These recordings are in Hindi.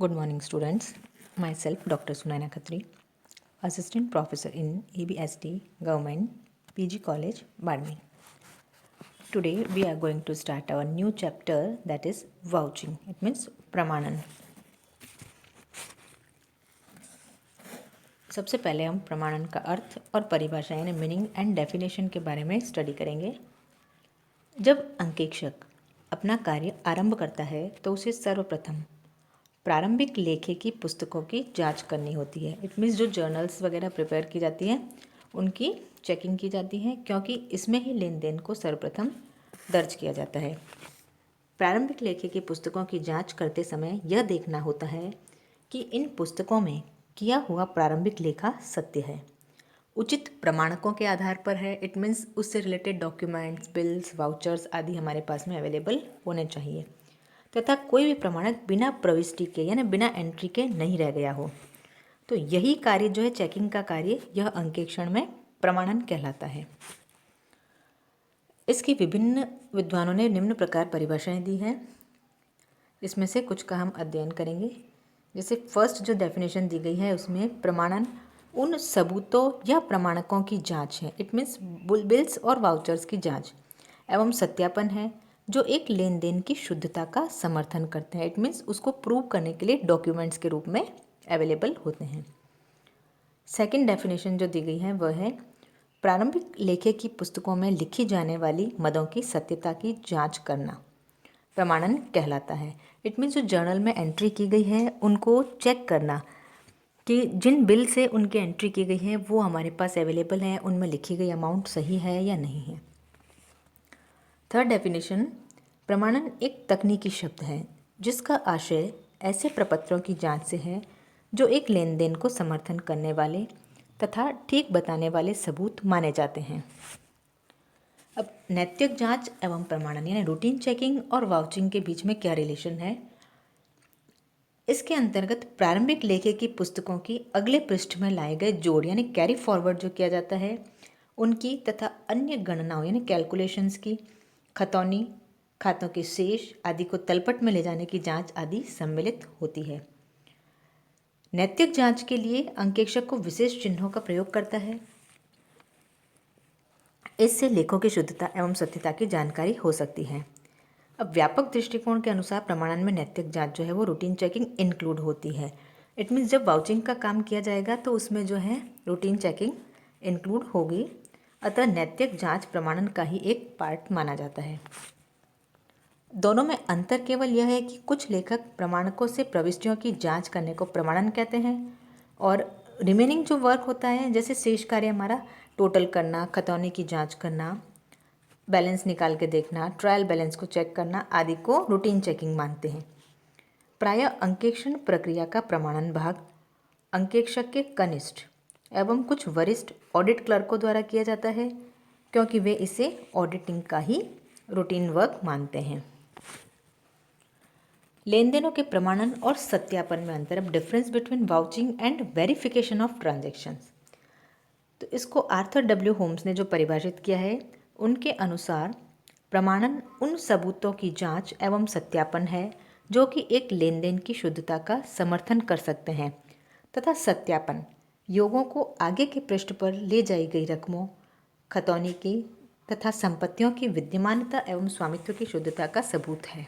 Good morning, students. Myself, Dr. Sunaina Khatri, Assistant Professor in ABSD Government PG College, Badmi. Today, we are going to start our new chapter, that is vouching. It means प्रमाणन. सबसे पहले हम प्रमाणन का अर्थ और परिभाषा यानी मीनिंग एंड डेफिनेशन के बारे में स्टडी करेंगे. जब अंकेक्षक अपना कार्य आरंभ करता है तो उसे सर्वप्रथम प्रारंभिक लेखे की पुस्तकों की जांच करनी होती है. इट मीन्स जो जर्नल्स वगैरह प्रिपेयर की जाती हैं उनकी चेकिंग की जाती है, क्योंकि इसमें ही लेन देन को सर्वप्रथम दर्ज किया जाता है. प्रारंभिक लेखे की पुस्तकों की जांच करते समय यह देखना होता है कि इन पुस्तकों में किया हुआ प्रारंभिक लेखा सत्य है, उचित प्रमाणकों के आधार पर है. इट मीन्स उससे रिलेटेड डॉक्यूमेंट्स, बिल्स, वाउचर्स आदि हमारे पास में अवेलेबल होने चाहिए, तथा कोई भी प्रमाणक बिना प्रविष्टि के यानी बिना एंट्री के नहीं रह गया हो. तो यही कार्य जो है चेकिंग का कार्य, यह अंकेक्षण में प्रमाणन कहलाता है. इसकी विभिन्न विद्वानों ने निम्न प्रकार परिभाषाएं दी हैं. इसमें से कुछ का हम अध्ययन करेंगे. जैसे फर्स्ट जो डेफिनेशन दी गई है उसमें प्रमाणन उन सबूतों या प्रमाणकों की जांच है. इट मीन्स बिल्स और वाउचर्स की जांच एवं सत्यापन है जो एक लेन देन की शुद्धता का समर्थन करते हैं. इट मीन्स उसको प्रूव करने के लिए डॉक्यूमेंट्स के रूप में अवेलेबल होते हैं. सेकंड डेफिनेशन जो दी गई है वह है प्रारंभिक लेखे की पुस्तकों में लिखी जाने वाली मदों की सत्यता की जांच करना प्रमाणन कहलाता है. इट मीन्स जो जर्नल में एंट्री की गई है उनको चेक करना कि जिन बिल से उनकी एंट्री की गई है वो हमारे पास अवेलेबल हैं, उनमें लिखी गई अमाउंट सही है या नहीं है. थर्ड डेफिनेशन प्रमाणन एक तकनीकी शब्द है जिसका आशय ऐसे प्रपत्रों की जांच से है जो एक लेन देन को समर्थन करने वाले तथा ठीक बताने वाले सबूत माने जाते हैं. अब नैतिक जांच एवं प्रमाणन यानी रूटीन चेकिंग और वाउचिंग के बीच में क्या रिलेशन है. इसके अंतर्गत प्रारंभिक लेखे की पुस्तकों की अगले पृष्ठ में लाए गए जोड़ यानी कैरी फॉरवर्ड जो किया जाता है उनकी तथा अन्य गणनाओं यानी कैलकुलेशंस की, खतौनी, खातों के शेष आदि को तलपट में ले जाने की जांच आदि सम्मिलित होती है. नैतिक जांच के लिए अंकेक्षक को विशेष चिन्हों का प्रयोग करता है. इससे लेखों की शुद्धता एवं सत्यता की जानकारी हो सकती है. अब व्यापक दृष्टिकोण के अनुसार प्रमाणन में नैतिक जांच जो है वो रूटीन चेकिंग इंक्लूड होती है. इट मीन्स जब वाउचिंग का काम किया जाएगा तो उसमें जो है रूटीन चेकिंग इंक्लूड होगी. अतः नैतिक जांच प्रमाणन का ही एक पार्ट माना जाता है. दोनों में अंतर केवल यह है कि कुछ लेखक प्रमाणकों से प्रविष्टियों की जांच करने को प्रमाणन कहते हैं और रिमेनिंग जो वर्क होता है जैसे शेष कार्य हमारा टोटल करना, खतौनी की जांच करना, बैलेंस निकाल के देखना, ट्रायल बैलेंस को चेक करना आदि को रूटीन चेकिंग मानते हैं. प्रायः अंकेक्षण प्रक्रिया का प्रमाणन भाग अंकेक्षक के कनिष्ठ एवं कुछ वरिष्ठ ऑडिट क्लर्कों द्वारा किया जाता है, क्योंकि वे इसे ऑडिटिंग का ही रूटीन वर्क मानते हैं. लेन देनों के प्रमाणन और सत्यापन में अंतर. अब difference between vouching and verification of transactions. तो इसको आर्थर डब्ल्यू होम्स ने जो परिभाषित किया है उनके अनुसार प्रमाणन उन सबूतों की जांच एवं सत्यापन है जो कि एक लेन देन की शुद्धता का समर्थन कर सकते हैं, तथा सत्यापन योगों को आगे के पृष्ठ पर ले जाई गई रकमों, खतौनी की तथा संपत्तियों की विद्यमानता एवं स्वामित्व की शुद्धता का सबूत है.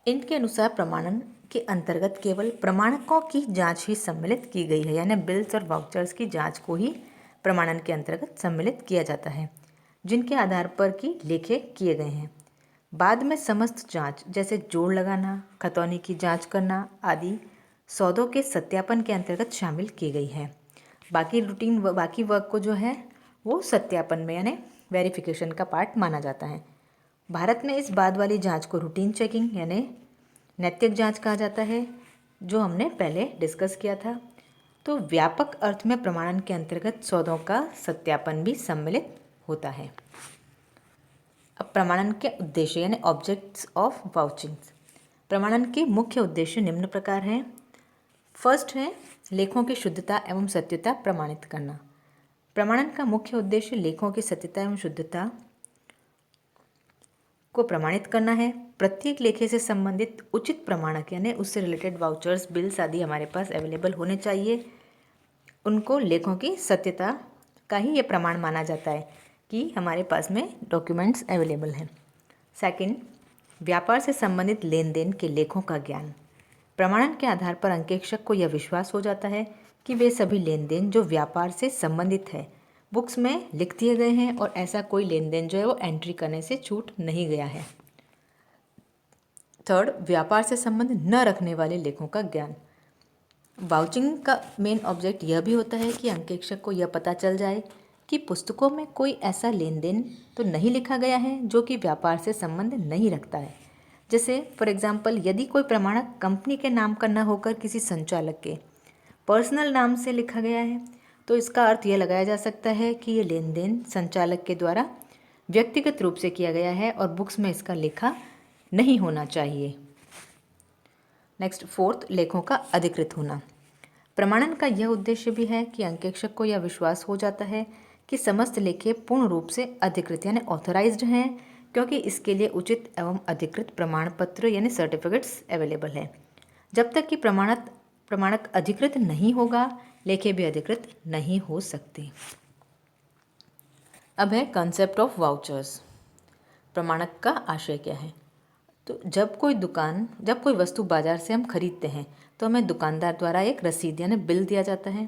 इनके अनुसार प्रमाणन के अंतर्गत केवल प्रमाणकों की जांच ही सम्मिलित की गई है, यानी बिल्स और वाउचर्स की जांच को ही प्रमाणन के अंतर्गत सम्मिलित किया जाता है जिनके आधार पर की लेखे किए गए हैं. बाद में समस्त जांच जैसे जोड़ लगाना, खतौनी की जांच करना आदि सौदों के सत्यापन के अंतर्गत शामिल की गई है. बाकी वर्क को जो है वो सत्यापन में यानी वेरिफिकेशन का पार्ट माना जाता है. भारत में इस बाद वाली जांच को रूटीन चेकिंग यानी नैतिक जांच कहा जाता है, जो हमने पहले डिस्कस किया था. तो व्यापक अर्थ में प्रमाणन के अंतर्गत सौदों का सत्यापन भी सम्मिलित होता है. अब प्रमाणन के उद्देश्य यानी ऑब्जेक्ट्स ऑफ वाउचिंग. प्रमाणन के मुख्य उद्देश्य निम्न प्रकार हैं. फर्स्ट है लेखों की शुद्धता एवं सत्यता प्रमाणित करना. प्रमाणन का मुख्य उद्देश्य लेखों की सत्यता एवं शुद्धता को प्रमाणित करना है. प्रत्येक लेखे से संबंधित उचित प्रमाणक यानी उससे रिलेटेड वाउचर्स, बिल्स आदि हमारे पास अवेलेबल होने चाहिए। उनको लेखों की सत्यता का ही ये प्रमाण माना जाता है कि हमारे पास में डॉक्यूमेंट्स अवेलेबल हैं। सेकंड, व्यापार से संबंधित लेन देन के लेखों का ज्ञान। प्रमाणन के आधार पर अंकेक्षक को यह विश्वास हो जाता है कि वे सभी लेन देन जो व्यापार से संबंधित है बुक्स में लिख दिए गए हैं और ऐसा कोई लेन देन जो है वो एंट्री करने से छूट नहीं गया है। थर्ड, व्यापार से संबंध न रखने वाले लेखों का ज्ञान। वाउचिंग का मेन ऑब्जेक्ट यह भी होता है कि अंकेक्षक को यह पता चल जाए कि पुस्तकों में कोई ऐसा लेन देन तो नहीं लिखा गया है जो कि व्यापार से संबंध नहीं रखता है। जैसे फॉर एग्जाम्पल, यदि कोई प्रमाणक कंपनी के नाम का न होकर किसी संचालक के पर्सनल नाम से लिखा गया है तो इसका अर्थ यह लगाया जा सकता है कि ये लेन देन संचालक के द्वारा व्यक्तिगत रूप से किया गया है और बुक्स में इसका लिखा नहीं होना चाहिए। नेक्स्ट, फोर्थ, लेखों का अधिकृत होना। प्रमाणन का यह उद्देश्य भी है कि अंकेक्षक को यह विश्वास हो जाता है कि समस्त लेखे पूर्ण रूप से अधिकृत यानी ऑथराइज्ड हैं, क्योंकि इसके लिए उचित एवं अधिकृत प्रमाण पत्र यानी सर्टिफिकेट्स अवेलेबल हैं। जब तक कि प्रमाणक अधिकृत नहीं होगा, लेखे भी अधिकृत नहीं हो सकते। अब है कंसेप्ट ऑफ वाउचर्स। प्रमाणक का आशय क्या है? तो जब कोई वस्तु बाजार से हम खरीदते हैं तो हमें दुकानदार द्वारा एक रसीद यानी बिल दिया जाता है।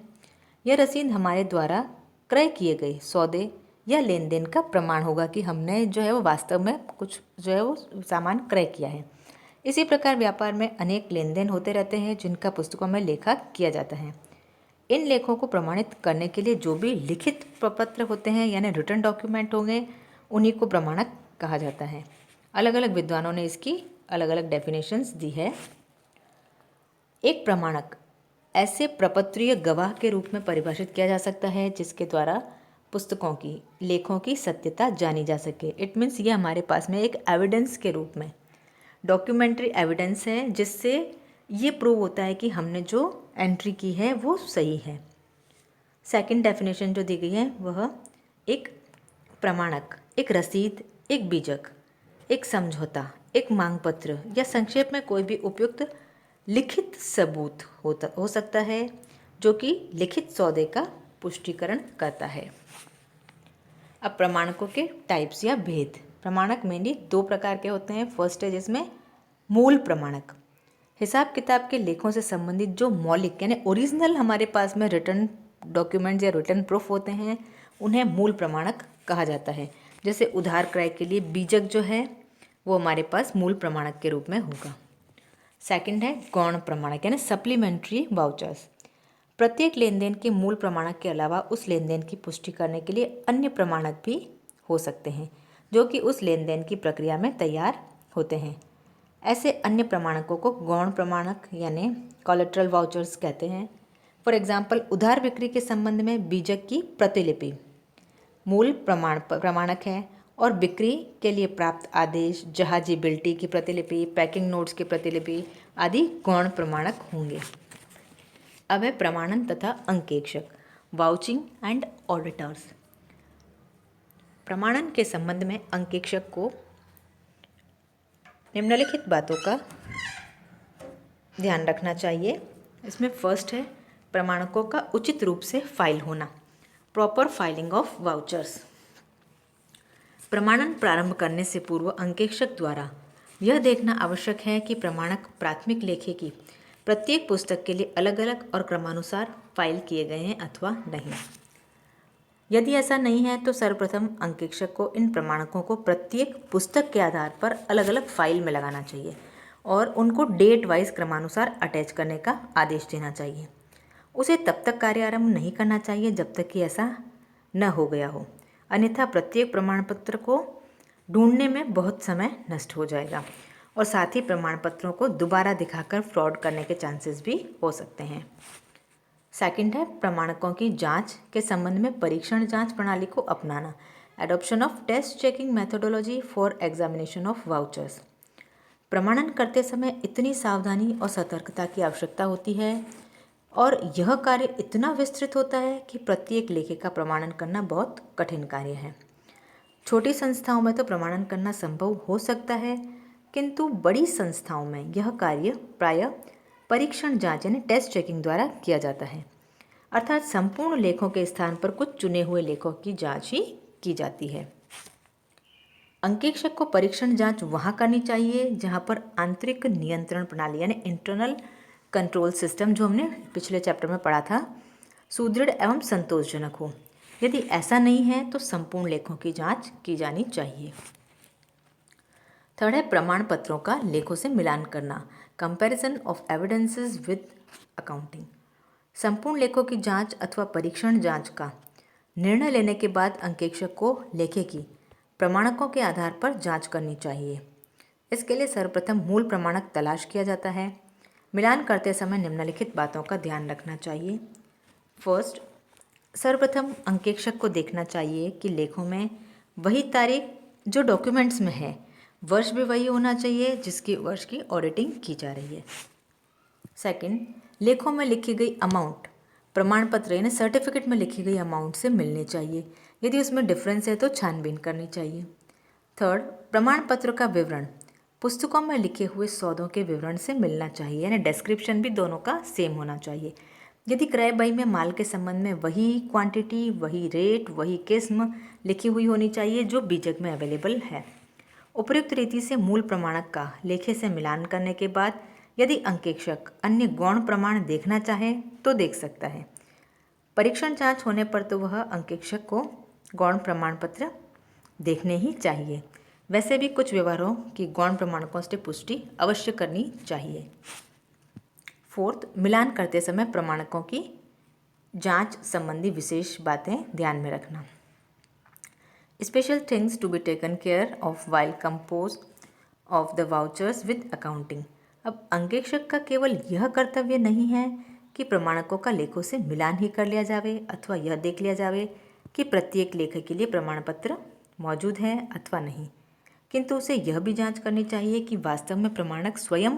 यह रसीद हमारे द्वारा क्रय किए गए सौदे या लेन देन का प्रमाण होगा कि हमने जो है वो वास्तव में कुछ जो है वो सामान क्रय किया है। इसी प्रकार व्यापार में अनेक लेन देन होते रहते हैं जिनका पुस्तकों में लेखा किया जाता है। इन लेखों को प्रमाणित करने के लिए जो भी लिखित प्रपत्र होते हैं यानी रिटन डॉक्यूमेंट होंगे, उन्हीं को प्रमाणक कहा जाता है। अलग अलग विद्वानों ने इसकी अलग अलग डेफिनेशंस दी है। एक प्रमाणक ऐसे प्रपत्रीय गवाह के रूप में परिभाषित किया जा सकता है जिसके द्वारा पुस्तकों की, लेखों की सत्यता जानी जा सके। इट मीन्स ये हमारे पास में एक एविडेंस के रूप में डॉक्यूमेंट्री एविडेंस है जिससे ये प्रूव होता है कि हमने जो एंट्री की है वो सही है। सेकंड डेफिनेशन जो दी गई है वह एक प्रमाणक एक रसीद, एक बीजक, एक समझौता, एक मांग पत्र या संक्षेप में कोई भी उपयुक्त लिखित सबूत हो सकता है जो कि लिखित सौदे का पुष्टिकरण करता है। अब प्रमाणकों के टाइप्स या भेद। प्रमाणक मेनली दो प्रकार के होते हैं। फर्स्ट है जिसमें मूल प्रमाणक, हिसाब किताब के लेखों से संबंधित जो मौलिक यानी ओरिजिनल हमारे पास में रिटर्न डॉक्यूमेंट्स या रिटर्न प्रूफ होते हैं उन्हें मूल प्रमाणक कहा जाता है। जैसे उधार क्रय के लिए बीजक जो है वो हमारे पास मूल प्रमाणक के रूप में होगा। सेकंड है गौण प्रमाणक यानी सप्लीमेंट्री वाउचर्स। प्रत्येक लेन देन के मूल प्रमाणक के अलावा उस लेन देन की पुष्टि करने के लिए अन्य प्रमाणक भी हो सकते हैं जो कि उस लेन देन की प्रक्रिया में तैयार होते हैं। ऐसे अन्य प्रमाणकों को गौण प्रमाणक यानी कोलेटरल वाउचर्स कहते हैं। फॉर एग्जाम्पल, उधार बिक्री के संबंध में बीजक की प्रतिलिपि मूल प्रमाणक है और बिक्री के लिए प्राप्त आदेश, जहाजी बिल्टी की प्रतिलिपि, पैकिंग नोट्स की प्रतिलिपि आदि गौण प्रमाणक होंगे। अब है प्रमाणन तथा अंकेक्षक, वाउचिंग एंड ऑडिटर्स। प्रमाणन के संबंध में अंकेक्षक को निम्नलिखित बातों का ध्यान रखना चाहिए। इसमें फर्स्ट है प्रमाणकों का उचित रूप से फाइल होना, प्रॉपर फाइलिंग ऑफ वाउचर्स। प्रमाणन प्रारंभ करने से पूर्व अंकेक्षक द्वारा यह देखना आवश्यक है कि प्रमाणक प्राथमिक लेखे की प्रत्येक पुस्तक के लिए अलग अलग और क्रमानुसार फाइल किए गए हैं अथवा नहीं। यदि ऐसा नहीं है तो सर्वप्रथम अंकेक्षक को इन प्रमाणकों को प्रत्येक पुस्तक के आधार पर अलग अलग फाइल में लगाना चाहिए और उनको डेट वाइज क्रमानुसार अटैच करने का आदेश देना चाहिए। उसे तब तक कार्य आरंभ नहीं करना चाहिए जब तक कि ऐसा न हो गया हो, अन्यथा प्रत्येक प्रमाण पत्र को ढूंढने में बहुत समय नष्ट हो जाएगा और साथ ही प्रमाण पत्रों को दोबारा दिखाकर फ्रॉड करने के चांसेस भी हो सकते हैं। सेकंड है प्रमाणकों की जांच के संबंध में परीक्षण जांच प्रणाली को अपनाना, adoption of test checking methodology for examination of vouchers. प्रमाणन करते समय इतनी सावधानी और सतर्कता की आवश्यकता होती है और यह कार्य इतना विस्तृत होता है कि प्रत्येक लेखे का प्रमाणन करना बहुत कठिन कार्य है। छोटी संस्थाओं में तो प्रमाणन करना संभव हो सकता है, किंतु बड़ी संस्थाओं में यह कार्य प्रायः परीक्षण जांच यानी टेस्ट चेकिंग द्वारा किया जाता है, अर्थात संपूर्ण लेखों के स्थान पर कुछ चुने हुए लेखों की जांच ही की जाती है। अंकेक्षक को परीक्षण जांच वहाँ करनी चाहिए जहाँ पर आंतरिक नियंत्रण प्रणाली यानी इंटरनल कंट्रोल सिस्टम, जो हमने पिछले चैप्टर में पढ़ा था, सुदृढ़ एवं संतोषजनक हो। यदि ऐसा नहीं है तो संपूर्ण लेखों की जांच की जानी चाहिए। थर्ड है प्रमाण पत्रों का लेखों से मिलान करना, comparison of evidences with accounting. संपूर्ण लेखों की जांच अथवा परीक्षण जांच का निर्णय लेने के बाद अंकेक्षक को लेखे की प्रमाणकों के आधार पर जांच करनी चाहिए। इसके लिए सर्वप्रथम मूल प्रमाणक तलाश किया जाता है। मिलान करते समय निम्नलिखित बातों का ध्यान रखना चाहिए। फर्स्ट, सर्वप्रथम अंकेक्षक को देखना चाहिए कि लेखों में वही तारीख जो डॉक्यूमेंट्स में है, वर्ष भी वही होना चाहिए जिसकी वर्ष की ऑडिटिंग की जा रही है। सेकंड, लेखों में लिखी गई अमाउंट प्रमाण पत्र यानी सर्टिफिकेट में लिखी गई अमाउंट से मिलनी चाहिए। यदि उसमें डिफरेंस है तो छानबीन करनी चाहिए। थर्ड, प्रमाण पत्र का विवरण पुस्तकों में लिखे हुए सौदों के विवरण से मिलना चाहिए, यानी डिस्क्रिप्शन भी दोनों का सेम होना चाहिए। यदि क्रय बही में माल के संबंध में वही क्वांटिटी, वही रेट, वही किस्म लिखी हुई होनी चाहिए जो बीजक में अवेलेबल है। उपयुक्त रीति से मूल प्रमाणक का लेखे से मिलान करने के बाद यदि अंकेक्षक अन्य गौण प्रमाण देखना चाहे तो देख सकता है। परीक्षण जांच होने पर तो वह अंकेक्षक को गौण प्रमाण पत्र देखने ही चाहिए। वैसे भी कुछ व्यवहारों की गौण प्रमाणकों से पुष्टि अवश्य करनी चाहिए। फोर्थ, मिलान करते समय प्रमाणकों की जांच संबंधी विशेष बातें ध्यान में रखना। Special things to be taken care of while compose of the vouchers with accounting. अब अंकेक्षक का केवल यह कर्तव्य नहीं है कि प्रमाणकों का लेखों से मिलान ही कर लिया जावे अथवा यह देख लिया जावे कि प्रत्येक लेख के लिए प्रमाण पत्र मौजूद है अथवा नहीं, किंतु उसे यह भी जांच करनी चाहिए कि वास्तव में प्रमाणक स्वयं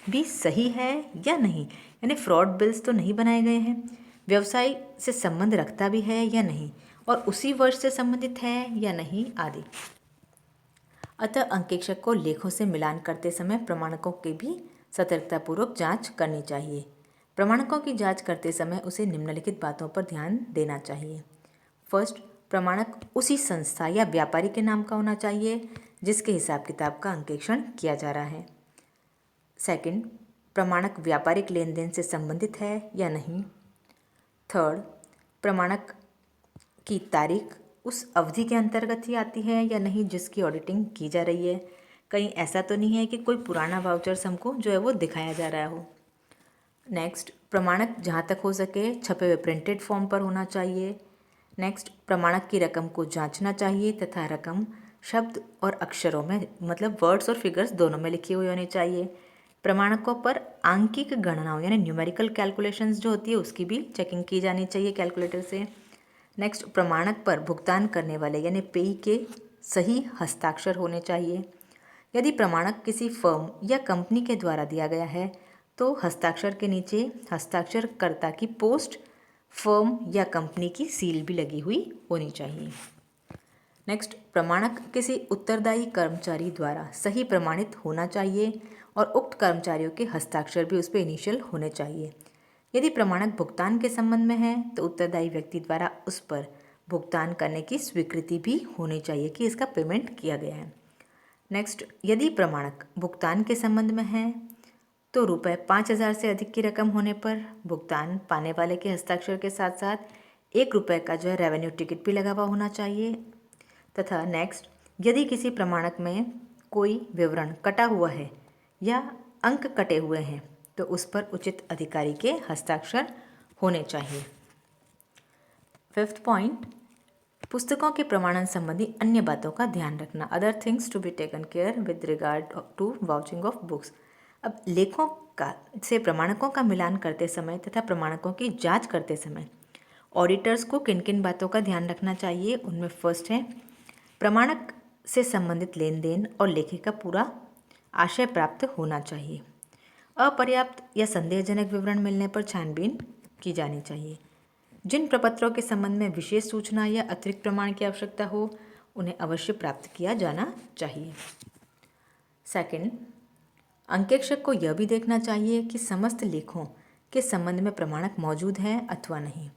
भी सही है या नहीं, यानी फ्रॉड बिल्स तो नहीं बनाए गए हैं, व्यवसाय से संबंध रखता भी है या नहीं, और उसी वर्ष से संबंधित है या नहीं आदि। अतः अंकेक्षक को लेखों से मिलान करते समय प्रमाणकों की भी सतर्कतापूर्वक जांच करनी चाहिए। प्रमाणकों की जांच करते समय उसे निम्नलिखित बातों पर ध्यान देना चाहिए। फर्स्ट, प्रमाणक उसी संस्था या व्यापारी के नाम का होना चाहिए जिसके हिसाब किताब का अंकेक्षण किया जा रहा है। सेकंड, प्रमाणक व्यापारिक लेन देन से संबंधित है या नहीं। थर्ड, प्रमाणक की तारीख उस अवधि के अंतर्गत ही आती है या नहीं जिसकी ऑडिटिंग की जा रही है। कहीं ऐसा तो नहीं है कि कोई पुराना वाउचर्स हमको जो है वो दिखाया जा रहा हो। नेक्स्ट, प्रमाणक जहाँ तक हो सके छपे हुए प्रिंटेड फॉर्म पर होना चाहिए। नेक्स्ट, प्रमाणक की रकम को जांचना चाहिए तथा रकम शब्द और अक्षरों में, मतलब वर्ड्स और फिगर्स दोनों में लिखी हुई होनी चाहिए। प्रमाणकों पर आंकिक गणनाओं यानी न्यूमेरिकल कैलकुलेशंस जो होती है उसकी भी चेकिंग की जानी चाहिए कैलकुलेटर से। नेक्स्ट, प्रमाणक पर भुगतान करने वाले यानी पेई के सही हस्ताक्षर होने चाहिए। यदि प्रमाणक किसी फर्म या कंपनी के द्वारा दिया गया है तो हस्ताक्षर के नीचे हस्ताक्षरकर्ता की पोस्ट, फर्म या कंपनी की सील भी लगी हुई होनी चाहिए। नेक्स्ट, प्रमाणक किसी उत्तरदायी कर्मचारी द्वारा सही प्रमाणित होना चाहिए और उक्त कर्मचारियों के हस्ताक्षर भी उस पर इनिशियल होने चाहिए। यदि प्रमाणक भुगतान के संबंध में है तो उत्तरदायी व्यक्ति द्वारा उस पर भुगतान करने की स्वीकृति भी होनी चाहिए कि इसका पेमेंट किया गया है। नेक्स्ट, यदि प्रमाणक भुगतान के संबंध में है तो रुपये 5,000 से अधिक की रकम होने पर भुगतान पाने वाले के हस्ताक्षर के साथ साथ 1 रुपये का जो है रेवेन्यू टिकट भी लगा हुआ होना चाहिए। तथा नेक्स्ट, यदि किसी प्रमाणक में कोई विवरण कटा हुआ है या अंक कटे हुए हैं तो उस पर उचित अधिकारी के हस्ताक्षर होने चाहिए। फिफ्थ पॉइंट, पुस्तकों के प्रमाणन संबंधी अन्य बातों का ध्यान रखना। Other things to be taken care with regard to vouching of books. अब लेखों का से प्रमाणकों का मिलान करते समय तथा प्रमाणकों की जांच करते समय ऑडिटर्स को किन किन बातों का ध्यान रखना चाहिए, उनमें फर्स्ट है प्रमाणक से संबंधित लेन देन और लेखे का पूरा आशय प्राप्त होना चाहिए। अपर्याप्त या संदेहजनक विवरण मिलने पर छानबीन की जानी चाहिए। जिन प्रपत्रों के संबंध में विशेष सूचना या अतिरिक्त प्रमाण की आवश्यकता हो उन्हें अवश्य प्राप्त किया जाना चाहिए। सेकंड, अंकेक्षक को यह भी देखना चाहिए कि समस्त लेखों के संबंध में प्रमाणक मौजूद है अथवा नहीं।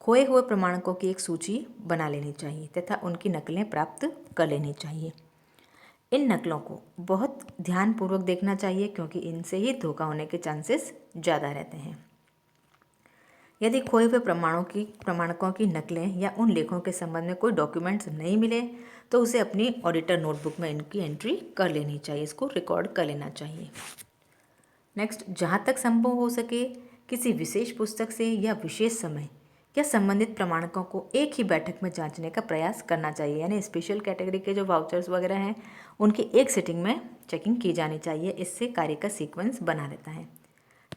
खोए हुए प्रमाणकों की एक सूची बना लेनी चाहिए तथा उनकी नकलें प्राप्त कर लेनी चाहिए। इन नकलों को बहुत ध्यानपूर्वक देखना चाहिए क्योंकि इनसे ही धोखा होने के चांसेस ज़्यादा रहते हैं। यदि खोए हुए प्रमाणकों की नकलें या उन लेखों के संबंध में कोई डॉक्यूमेंट्स नहीं मिले तो उसे अपनी ऑडिटर नोटबुक में इनकी एंट्री कर लेनी चाहिए, इसको रिकॉर्ड कर लेना चाहिए। नेक्स्ट, जहाँ तक संभव हो सके किसी विशेष पुस्तक से या विशेष समय या संबंधित प्रमाणकों को एक ही बैठक में जांचने का प्रयास करना चाहिए। यानी स्पेशल कैटेगरी के जो वाउचर्स वगैरह हैं उनकी एक सिटिंग में चेकिंग की जानी चाहिए, इससे कार्य का सीक्वेंस बना रहता है।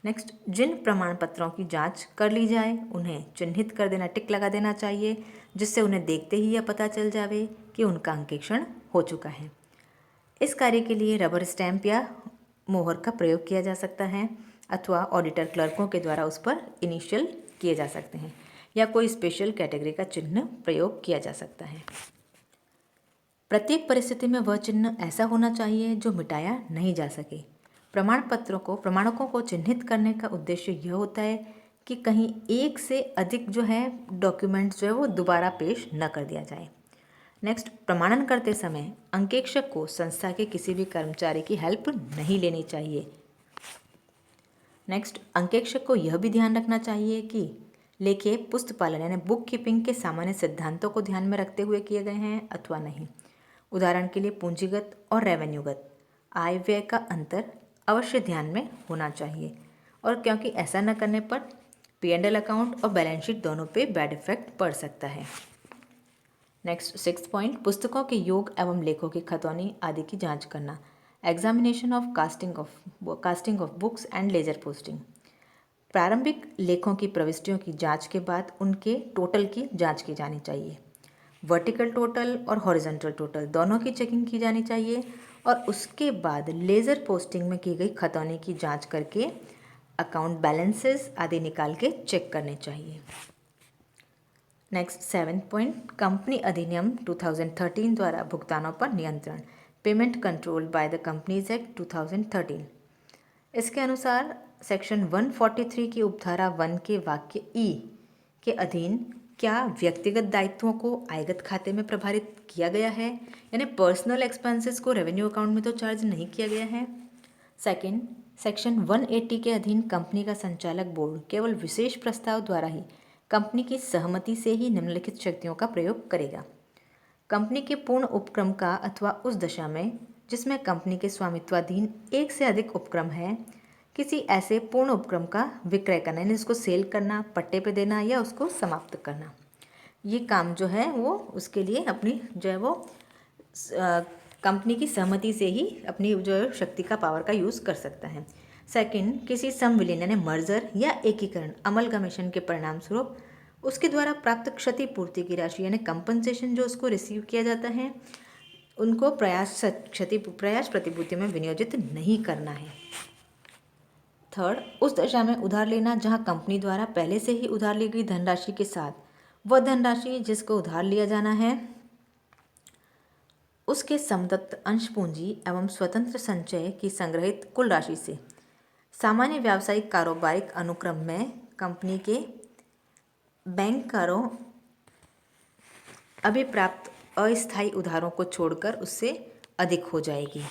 नेक्स्ट, जिन प्रमाण पत्रों की जांच कर ली जाए उन्हें चिन्हित कर देना, टिक लगा देना चाहिए, जिससे उन्हें देखते ही यह पता चल जावे कि उनका अंकेक्षण हो चुका है। इस कार्य के लिए रबर स्टैंप या मोहर का प्रयोग किया जा सकता है अथवा ऑडिटर क्लर्कों के द्वारा उस पर इनिशियल किए जा सकते हैं या कोई स्पेशल कैटेगरी का चिन्ह प्रयोग किया जा सकता है। प्रत्येक परिस्थिति में वह चिन्ह ऐसा होना चाहिए जो मिटाया नहीं जा सके। प्रमाणकों को चिन्हित करने का उद्देश्य यह होता है कि कहीं एक से अधिक जो है डॉक्यूमेंट्स जो है वो दोबारा पेश न कर दिया जाए। नेक्स्ट, प्रमाणन करते समय अंकेक्षक को संस्था के किसी भी कर्मचारी की हेल्प नहीं लेनी चाहिए। नेक्स्ट, अंकेक्षक को यह भी ध्यान रखना चाहिए कि लेखे पुस्तपालन यानी बुक कीपिंग के सामान्य सिद्धांतों को ध्यान में रखते हुए किए गए हैं अथवा नहीं। उदाहरण के लिए पूंजीगत और रेवेन्यूगत आय व्यय का अंतर अवश्य ध्यान में होना चाहिए, और क्योंकि ऐसा न करने पर P&L अकाउंट और बैलेंस शीट दोनों पे बैड इफेक्ट पड़ सकता है। नेक्स्ट, 6 पॉइंट, पुस्तकों के योग एवं लेखों की खतौनी आदि की जांच करना। Examination of casting of books and ledger posting. प्रारंभिक लेखों की प्रविष्टियों की जांच के बाद उनके टोटल की जांच की जानी चाहिए। वर्टिकल टोटल और हॉरिजॉन्टल टोटल दोनों की चेकिंग की जानी चाहिए और उसके बाद लेज़र पोस्टिंग में की गई खतौनी की जांच करके अकाउंट बैलेंसेस आदि निकाल के चेक करने चाहिए। नेक्स्ट, 7 पॉइंट, कंपनी अधिनियम 2013 द्वारा भुगतानों पर नियंत्रण। Payment control by the companies act 2013। इसके अनुसार सेक्शन 143 की उपधारा 1 के वाक्य ई के अधीन क्या व्यक्तिगत दायित्वों को आयगत खाते में प्रभारित किया गया है, यानी पर्सनल एक्सपेंसेस को रेवेन्यू अकाउंट में तो चार्ज नहीं किया गया है। सेकंड, सेक्शन 180 के अधीन कंपनी का संचालक बोर्ड केवल विशेष प्रस्ताव द्वारा ही कंपनी की सहमति से ही निम्नलिखित शक्तियों का प्रयोग करेगा। कंपनी के पूर्ण उपक्रम का अथवा उस दशा में जिसमें कंपनी के स्वामित्वाधीन एक से अधिक उपक्रम है, किसी ऐसे पूर्ण उपक्रम का विक्रय करना, यानी उसको सेल करना, पट्टे पे देना या उसको समाप्त करना, ये काम जो है वो उसके लिए अपनी जो है वो कंपनी की सहमति से ही अपनी जो है शक्ति का पावर का यूज़ कर सकता है। सेकंड, किसी संविलीन यानी मर्जर या एकीकरण अमलगमेशन के परिणाम स्वरूप उसके द्वारा प्राप्त क्षतिपूर्ति की राशि यानी कंपनसेशन जो उसको रिसीव किया जाता है उनको प्रयास प्रतिपूर्ति में विनियोजित नहीं करना है। थर्ड, उस दशा में उधार लेना जहां कंपनी द्वारा पहले से ही उधार ली गई धनराशि के साथ वह धनराशि जिसको उधार लिया जाना है उसके समदत्त अंश पूंजी एवं स्वतंत्र संचय की संग्रहित कुल राशि से सामान्य व्यावसायिक कारोबारिक अनुक्रम में कंपनी के बैंकरों अभी प्राप्त अस्थायी उधारों को छोड़कर उससे अधिक हो जाएगी।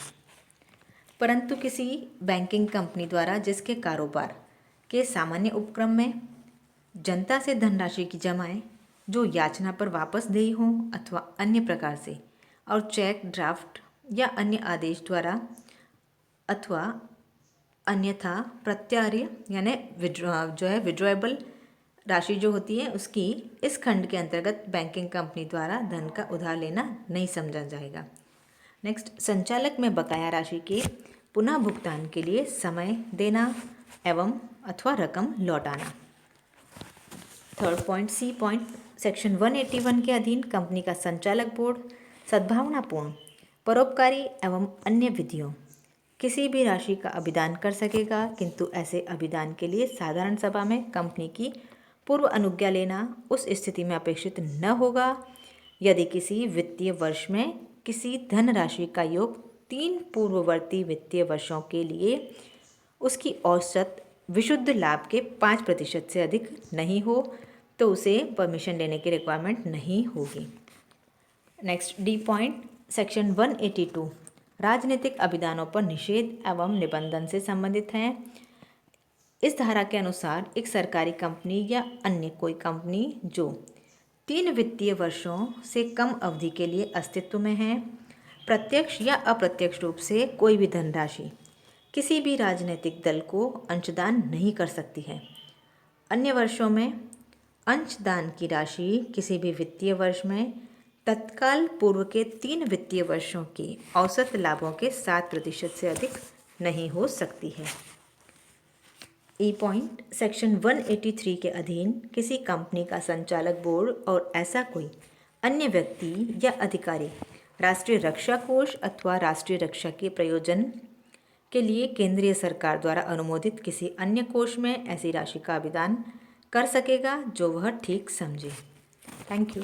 परंतु किसी बैंकिंग कंपनी द्वारा जिसके कारोबार के सामान्य उपक्रम में जनता से धनराशि की जमाएं जो याचना पर वापस देय हों अथवा अन्य प्रकार से और चेक, ड्राफ्ट या अन्य आदेश द्वारा अथवा अन्यथा प्रत्यार्य यानी विड्रॉएबल राशि जो होती है उसकी इस खंड के अंतर्गत बैंकिंग कंपनी द्वारा धन का उधार लेना नहीं समझा जाएगा। नेक्स्ट, संचालक में बकाया राशि के पुनः भुगतान के लिए समय देना एवं अथवा रकम लौटाना। Third point, C point, section 181 के अधीन कंपनी का संचालक बोर्ड सद्भावनापूर्ण, परोपकारी एवं अन्य विधियों किसी भी राशि का अभिदान कर सकेगा, किंतु ऐसे अभिदान के लिए साधारण सभा में कंपनी की पूर्व अनुज्ञा लेना उस स्थिति में अपेक्षित न होगा यदि किसी वित्तीय वर्ष में किसी धनराशि का योग 3 पूर्ववर्ती वित्तीय वर्षों के लिए उसकी औसत विशुद्ध लाभ के 5% से अधिक नहीं हो तो उसे परमिशन लेने की रिक्वायरमेंट नहीं होगी। नेक्स्ट डी पॉइंट, सेक्शन 182 राजनीतिक अभिदानों पर निषेध एवं निबंधन से संबंधित है। इस धारा के अनुसार एक सरकारी कंपनी या अन्य कोई कंपनी जो 3 वित्तीय वर्षों से कम अवधि के लिए अस्तित्व में है, प्रत्यक्ष या अप्रत्यक्ष रूप से कोई भी धनराशि किसी भी राजनीतिक दल को अंशदान नहीं कर सकती है। अन्य वर्षों में अंशदान की राशि किसी भी वित्तीय वर्ष में तत्काल पूर्व के 3 वित्तीय वर्षों के औसत लाभों के 7% से अधिक नहीं हो सकती है। ई पॉइंट, सेक्शन 183 के अधीन किसी कंपनी का संचालक बोर्ड और ऐसा कोई अन्य व्यक्ति या अधिकारी राष्ट्रीय रक्षा कोष अथवा राष्ट्रीय रक्षा के प्रयोजन के लिए केंद्रीय सरकार द्वारा अनुमोदित किसी अन्य कोष में ऐसी राशि का आवेदन कर सकेगा जो वह ठीक समझे। Thank you.